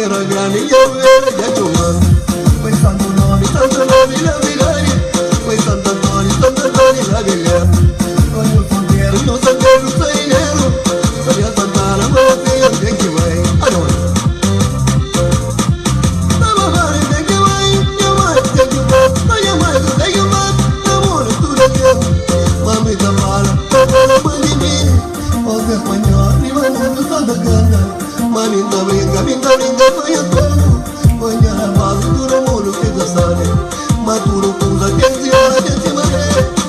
era grande, io era già giovane. Quei tanto noni la vigari, quei tanto noni la vigari. Ogni frontiera, io sapevo sei nero, voglio santare, ma io thank you, way. Allora. Thank you, thank you, mami tamala, papala manini, oge español, ni manito santa gana, manita brinca, vaya todo, mañana vas, duro molo que te sale, maturo pusa, que si ahora que se mare.